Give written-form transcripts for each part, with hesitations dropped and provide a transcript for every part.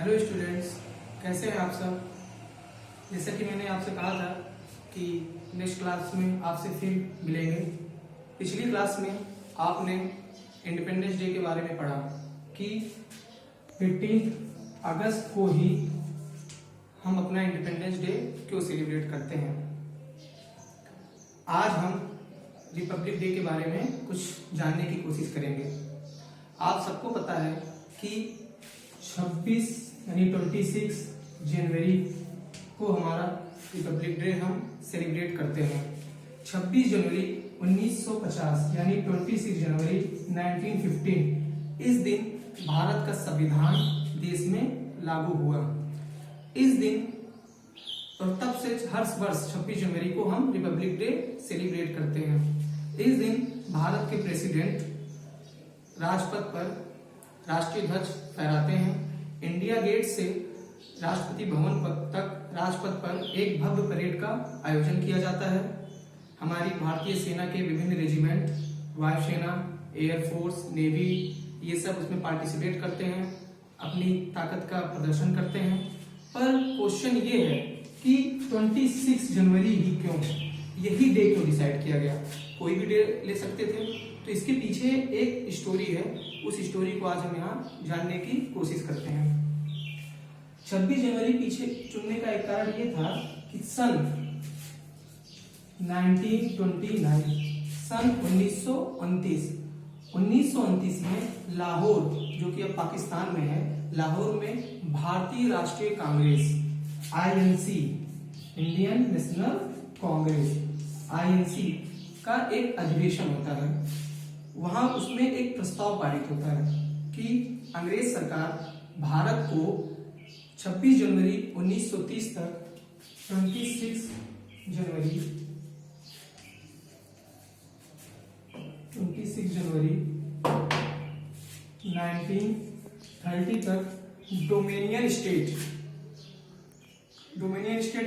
Hello students, कैसे हैं आप सब। जैसा कि मैंने आपसे कहा था कि नेक्स्ट क्लास में आपसे फिर मिलेंगे। पिछली क्लास में आपने इंडिपेंडेंस डे के बारे में पढ़ा कि 15 अगस्त को ही हम अपना इंडिपेंडेंस डे क्यों सेलिब्रेट करते हैं। आज हम रिपब्लिक डे के बारे में कुछ जानने की कोशिश करेंगे। आप सबको पता है कि 26 जनवरी को हमारा रिपब्लिक डे हम सेलिब्रेट करते हैं। 26 जनवरी 1950 यानी 26 जनवरी 1915 इस दिन भारत का संविधान देश में लागू हुआ। इस दिन और तब से हर वर्ष 26 जनवरी को हम रिपब्लिक डे सेलिब्रेट करते हैं। इस दिन भारत के प्रेसिडेंट राजपथ पर राष्ट्रीय ध्वज फहराते हैं। इंडिया गेट से राष्ट्रपति भवन तक राजपथ पर एक भव्य परेड का आयोजन किया जाता है। हमारी भारतीय सेना के विभिन्न रेजिमेंट, वायुसेना, एयरफोर्स, नेवी ये सब उसमें पार्टिसिपेट करते हैं, अपनी ताकत का प्रदर्शन करते हैं। पर क्वेश्चन ये है कि 26 जनवरी ही क्यों, यही डे क्यों डिसाइड किया गया। कोई भी डे ले सकते थे, तो इसके पीछे एक स्टोरी है। उस स्टोरी को आज हम यहाँ जानने की कोशिश करते हैं। 26 जनवरी पीछे चुनने का एक कारण ये था कि सन 1929 में लाहौर, जो कि अब पाकिस्तान में है, लाहौर में भारतीय राष्ट्रीय Congress INC, Indian national Congress INC का एक अधिवेशन होता है। वहां उसमें एक प्रस्ताव पारित होता है कि अंग्रेज सरकार भारत को 26 जनवरी 1930 तक 26 जनवरी 1930 तक डोमिनियन स्टेट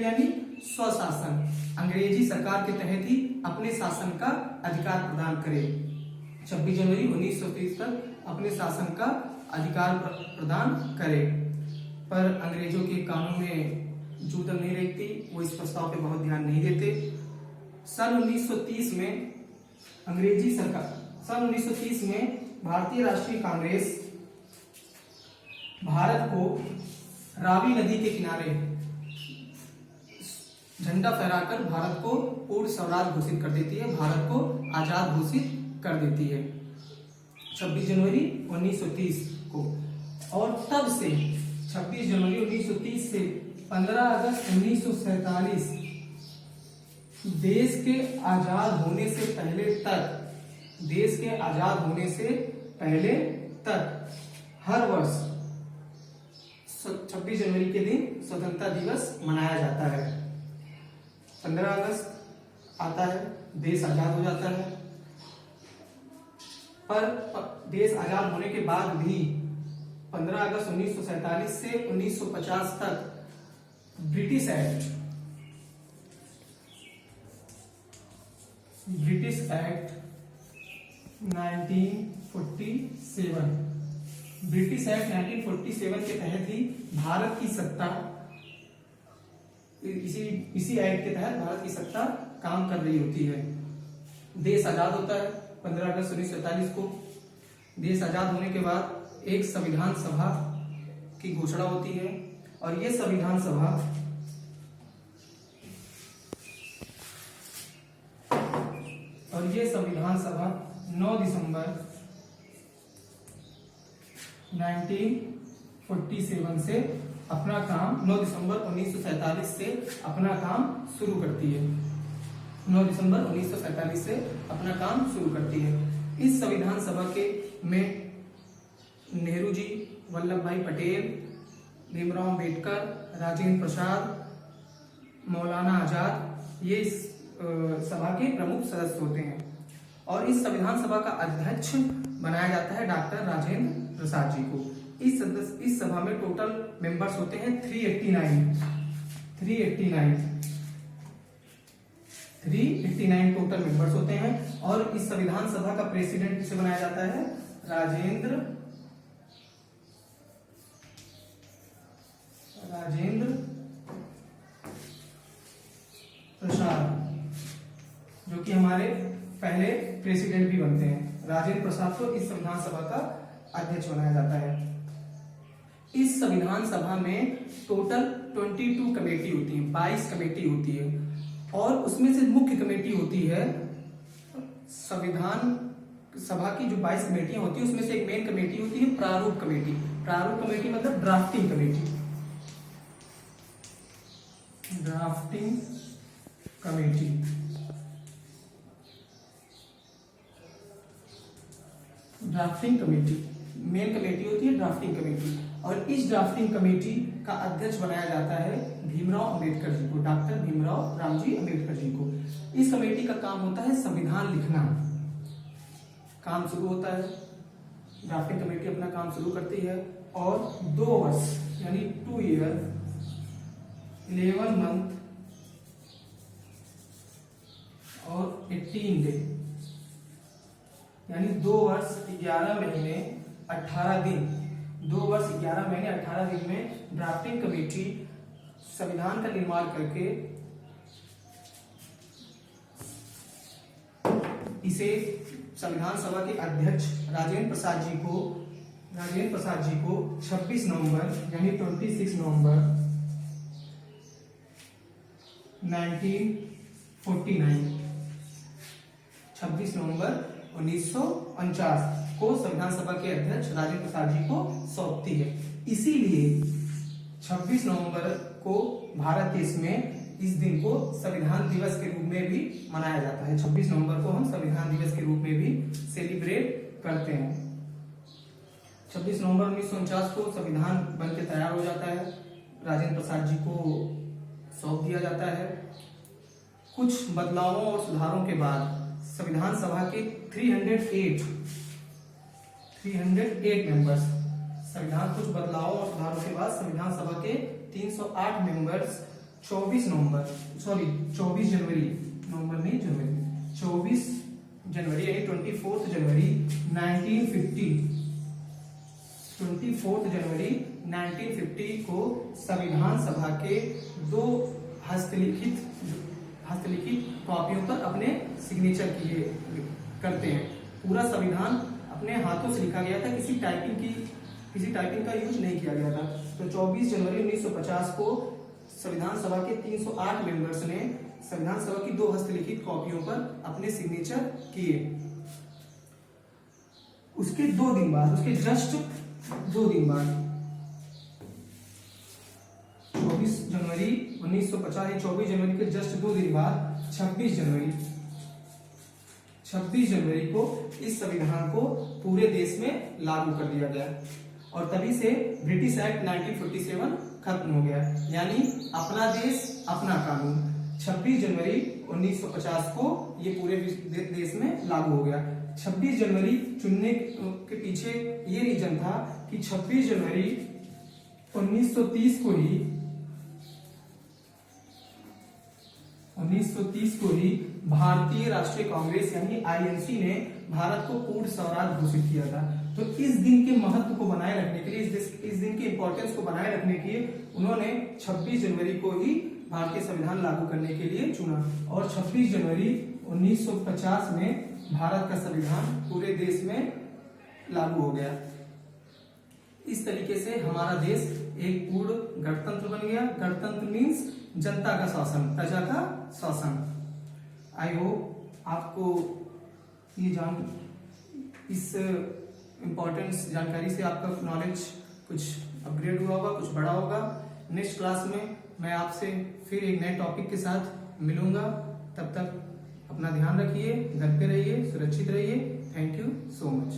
यानी स्वशासन, अंग्रेजी सरकार के तहत ही अपने शासन का अधिकार प्रदान करे। 26 जनवरी 1930 तक अपने शासन का अधिकार प्रदान करे। पर अंग्रेजों के कानों में जू तक नहीं रहती, वो इस प्रस्ताव पे बहुत ध्यान नहीं देते। सन 1930 में भारतीय राष्ट्रीय कांग्रेस भारत को रावी नदी के किनारे झंडा फहराकर भारत को पूर्ण स्वराज घोषित कर देती है, भारत को आजाद घोषित कर देती है 26 जनवरी 1930 को। और तब से 26 जनवरी 1930 से 15 अगस्त 1947 देश के आजाद होने से पहले तक हर वर्ष 26 जनवरी के दिन स्वतंत्रता दिवस मनाया जाता है। 15 अगस्त आता है, देश आजाद हो जाता है। पर देश आजाद होने के बाद भी 15 अगस्त 1947 से 1950 तक ब्रिटिश एक्ट 1947 के तहत ही भारत की सत्ता, इसी एक्ट के तहत भारत की सत्ता काम कर रही होती है। देश आजाद होता है 15 अगस्त 1947 को। देश आजाद होने के बाद एक संविधान सभा की घोषणा होती है, और ये संविधान सभा और 9 दिसंबर 1947 से अपना काम 9 दिसंबर 1947 से अपना काम शुरू करती है। 9 दिसंबर 1947 से अपना काम शुरू करती है। इस संविधान सभा के में नेहरू जी, वल्लभ भाई पटेल, भीमराव अंबेडकर, राजेंद्र प्रसाद, मौलाना आजाद ये इस सभा के प्रमुख सदस्य होते हैं। और इस संविधान सभा का अध्यक्ष बनाया जाता है डॉक्टर राजेंद्र प्रसाद जी को। इस सभा में टोटल मेंबर्स होते हैं 389 टोटल मेंबर्स होते हैं। और इस संविधान सभा का प्रेसिडेंट किसे बनाया जाता है? राजेंद्र राजेंद्र प्रसाद, जो कि हमारे पहले प्रेसिडेंट भी बनते हैं। राजेंद्र प्रसाद को इस संविधान सभा का अध्यक्ष बनाया जाता है। इस संविधान सभा में टोटल 22 कमेटी होती है, 22 कमेटी होती है, और उसमें से मुख्य कमेटी होती है संविधान सभा की जो 22 कमेटियां होती है उसमें से एक मेन कमेटी होती है प्रारूप कमेटी। प्रारूप कमेटी मतलब drafting committee. Drafting committee drafting committee main committee होती है ड्राफ्टिंग कमेटी। और इस ड्राफ्टिंग कमेटी का अध्यक्ष बनाया जाता है भीमराव अंबेडकर जी को, डॉक्टर भीमराव रामजी अंबेडकर जी को। इस कमेटी का काम होता है संविधान लिखना। काम शुरू होता है, ड्राफ्टिंग कमेटी अपना काम शुरू करती है और 2 वर्ष यानी 2 ईयर 11 मंथ और 18 डे यानी 2 वर्ष 11 महीने 18 दिन 2 वर्ष 11 महीने 18 दिन में ड्राफ्टिंग कमेटी संविधान का निर्माण करके इसे संविधान सभा के अध्यक्ष राजेंद्र प्रसाद जी को 26 नवंबर यानी 26 नवंबर 1949 26 नवंबर 1949 को संविधान सभा के अध्यक्ष राजेंद्र प्रसाद जी को सौंपती है। इसीलिए 26 नवंबर को भारत देश में इस दिन को संविधान दिवस के रूप में भी मनाया जाता है। 26 नवंबर को हम संविधान दिवस के रूप में भी सेलिब्रेट करते हैं। 26 नवंबर 1949 को संविधान बनके तैयार हो जाता है, राजेंद्र प्रसाद जी को सौंप दिया जाता है। कुछ बदलावों और सुधारों के बाद संविधान सभा के 308 मेंबर्स, संविधान कुछ बदलावों और सुधारों के बाद संविधान सभा के 308 मेंबर्स 24 जनवरी यानी 24 जनवरी 1950 को संविधान सभा के 2 हस्तलिखित कॉपियों पर अपने सिग्नेचर करते हैं। पूरा संविधान अपने हाथों से लिखा गया था, किसी टाइपिंग का यूज नहीं किया गया था। तो 24 जनवरी 1950 को संविधान सभा के 308 मेंबर्स ने संविधान सभा की 2 हस्तलिखित कॉपियों पर अपने सिग्नेचर किए। उसके जस्ट 2 दिन बाद 24 जनवरी 1950 24 जनवरी के जस्ट 2 दिन बाद 26 जनवरी को इस संविधान को पूरे देश में लागू कर दिया गया और तभी से ब्रिटिश एक्ट 1947 खत्म हो गया। यानी अपना देश अपना कानून 26 जनवरी 1950 को ये पूरे देश में लागू हो गया। 26 जनवरी चुनने के पीछे ये रीजन था कि 26 जनवरी 1930 को ही भारतीय राष्ट्रीय कांग्रेस यानी आईएनसी ने भारत को पूर्ण स्वराज घोषित किया था। तो इस दिन के महत्व को बनाए रखने के लिए, इस दिन के इंपॉर्टेंस को बनाए रखने के लिए उन्होंने 26 जनवरी को ही भारतीय संविधान लागू करने के लिए चुना और 26 जनवरी 1950 में भारत का संविधान पूरे देश में लागू हो गया। इस तरीके से हमारा देश एक पूर्ण गणतंत्र बन गया। गणतंत्र मीन्स जनता का शासन, प्रजा का शासन। आई होप आपको इस इम्पोर्टेंस जानकारी से आपका नॉलेज कुछ अपग्रेड हुआ होगा, कुछ बढ़ा होगा। नेक्स्ट क्लास में मैं आपसे फिर एक नए टॉपिक के साथ मिलूंगा। तब तक अपना ध्यान रखिए, घर पे रहिए, सुरक्षित रहिए। Thank you so much.